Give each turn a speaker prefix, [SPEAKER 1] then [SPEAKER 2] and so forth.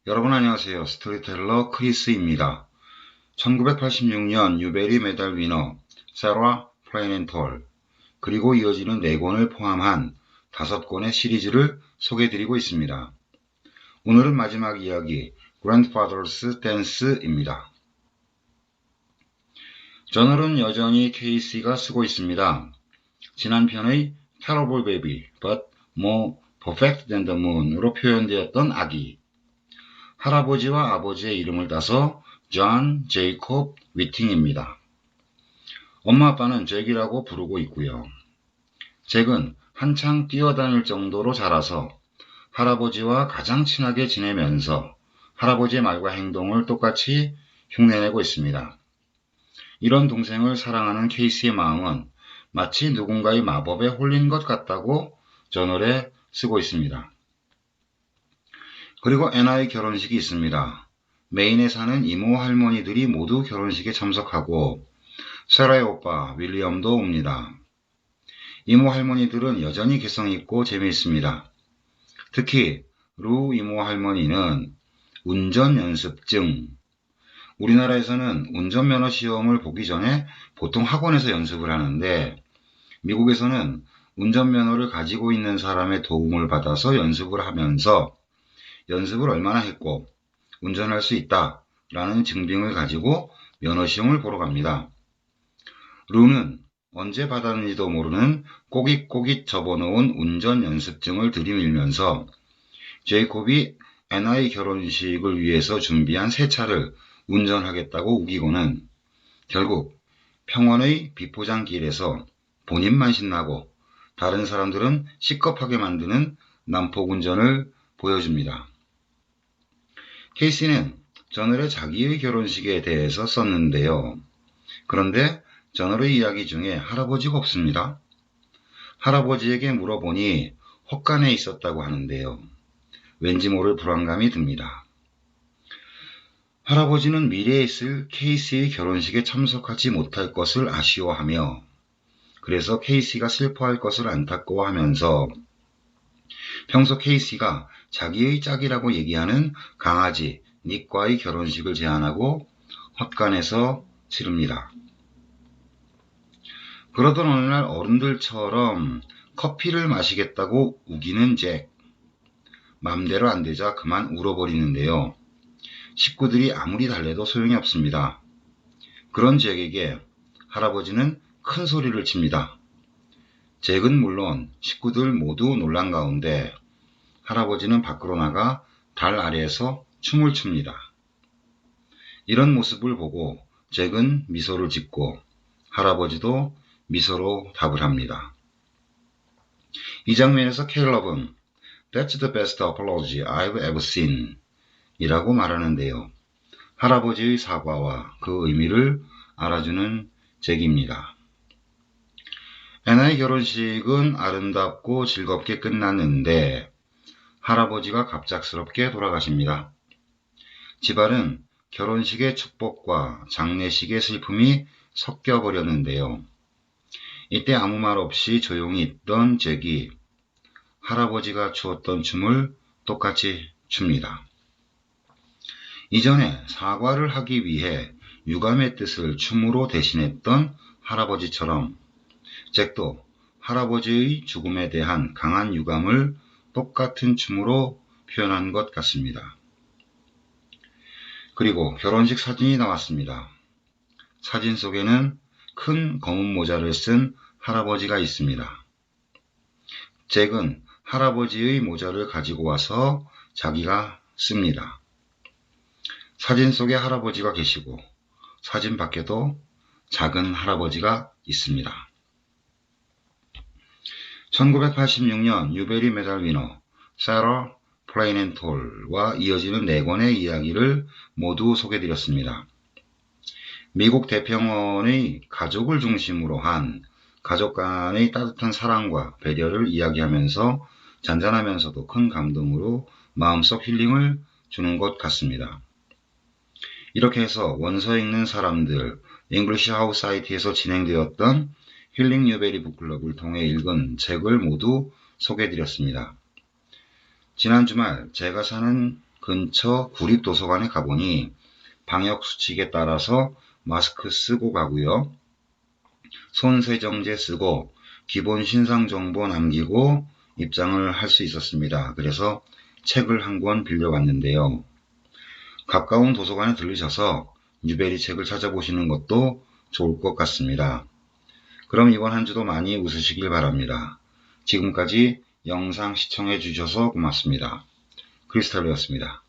[SPEAKER 1] 여러분 안녕하세요. 스토리텔러 크리스입니다. 1986년 뉴베리 메달 위너 세라 플레이넨톨 그리고 이어지는 4권을 포함한 5권의 시리즈를 소개해드리고 있습니다. 오늘은 마지막 이야기 Grandfather's Dance입니다. 저널은 여전히 케이시가 쓰고 있습니다. 지난 편의 Terrible Baby but More Perfect Than the Moon으로 표현되었던 아기, 할아버지와 아버지의 이름을 따서 존 제이콥 위팅입니다. 엄마 아빠는 잭이라고 부르고 있고요. 잭은 한창 뛰어다닐 정도로 자라서 할아버지와 가장 친하게 지내면서 할아버지의 말과 행동을 똑같이 흉내내고 있습니다. 이런 동생을 사랑하는 케이시의 마음은 마치 누군가의 마법에 홀린 것 같다고 저널에 쓰고 있습니다. 그리고 애나의 결혼식이 있습니다. 메인에 사는 이모 할머니들이 모두 결혼식에 참석하고 세라의 오빠 윌리엄도 옵니다. 이모 할머니들은 여전히 개성있고 재미있습니다. 특히 루 이모 할머니는 운전 연습증, 우리나라에서는 운전면허 시험을 보기 전에 보통 학원에서 연습을 하는데 미국에서는 운전면허를 가지고 있는 사람의 도움을 받아서 연습을 하면서 연습을 얼마나 했고 운전할 수 있다라는 증빙을 가지고 면허시험을 보러 갑니다. 루는 언제 받았는지도 모르는 꼬깃꼬깃 접어놓은 운전 연습증을 들이밀면서 제이콥이 애나의 결혼식을 위해서 준비한 새 차를 운전하겠다고 우기고는 결국 평원의 비포장길에서 본인만 신나고 다른 사람들은 시겁하게 만드는 난폭운전을 보여줍니다. 케이시는 저널에 자기의 결혼식에 대해서 썼는데요. 그런데 저널의 이야기 중에 할아버지가 없습니다. 할아버지에게 물어보니 헛간에 있었다고 하는데요. 왠지 모를 불안감이 듭니다. 할아버지는 미래에 있을 케이시의 결혼식에 참석하지 못할 것을 아쉬워하며 그래서 케이시가 슬퍼할 것을 안타까워하면서 평소 케이시가 자기의 짝이라고 얘기하는 강아지 닉과의 결혼식을 제안하고 헛간에서 치릅니다. 그러던 어느 날 어른들처럼 커피를 마시겠다고 우기는 잭. 맘대로 안 되자 그만 울어버리는데요. 식구들이 아무리 달래도 소용이 없습니다. 그런 잭에게 할아버지는 큰 소리를 칩니다. 잭은 물론 식구들 모두 놀란 가운데 할아버지는 밖으로 나가 달 아래에서 춤을 춥니다. 이런 모습을 보고 잭은 미소를 짓고 할아버지도 미소로 답을 합니다. 이 장면에서 캘럽은 That's the best apology I've ever seen 이라고 말하는데요. 할아버지의 사과와 그 의미를 알아주는 잭입니다. 애나의 결혼식은 아름답고 즐겁게 끝났는데 할아버지가 갑작스럽게 돌아가십니다. 집안은 결혼식의 축복과 장례식의 슬픔이 섞여버렸는데요. 이때 아무 말 없이 조용히 있던 잭이 할아버지가 추었던 춤을 똑같이 춥니다. 이전에 사과를 하기 위해 유감의 뜻을 춤으로 대신했던 할아버지처럼 잭도 할아버지의 죽음에 대한 강한 유감을 똑같은 춤으로 표현한 것 같습니다. 그리고 결혼식 사진이 나왔습니다. 사진 속에는 큰 검은 모자를 쓴 할아버지가 있습니다. 잭은 할아버지의 모자를 가지고 와서 자기가 씁니다. 사진 속에 할아버지가 계시고 사진 밖에도 작은 할아버지가 있습니다. 1986년 뉴베리 메달 위너 세라 플레이넨톨과 이어지는 4권의 이야기를 모두 소개드렸습니다. 미국 대평원의 가족을 중심으로 한 가족 간의 따뜻한 사랑과 배려를 이야기하면서 잔잔하면서도 큰 감동으로 마음속 힐링을 주는 것 같습니다. 이렇게 해서 원서 읽는 사람들 잉글리시 하우스 사이트에서 진행되었던 힐링 뉴베리 북클럽을 통해 읽은 책을 모두 소개해드렸습니다. 지난 주말 제가 사는 근처 구립도서관에 가보니 방역수칙에 따라서 마스크 쓰고 가고요. 손세정제 쓰고 기본 신상정보 남기고 입장을 할 수 있었습니다. 그래서 책을 한 권 빌려왔는데요. 가까운 도서관에 들르셔서 뉴베리 책을 찾아보시는 것도 좋을 것 같습니다. 그럼 이번 한 주도 많이 웃으시길 바랍니다. 지금까지 영상 시청해 주셔서 고맙습니다. 크리스탈이었습니다.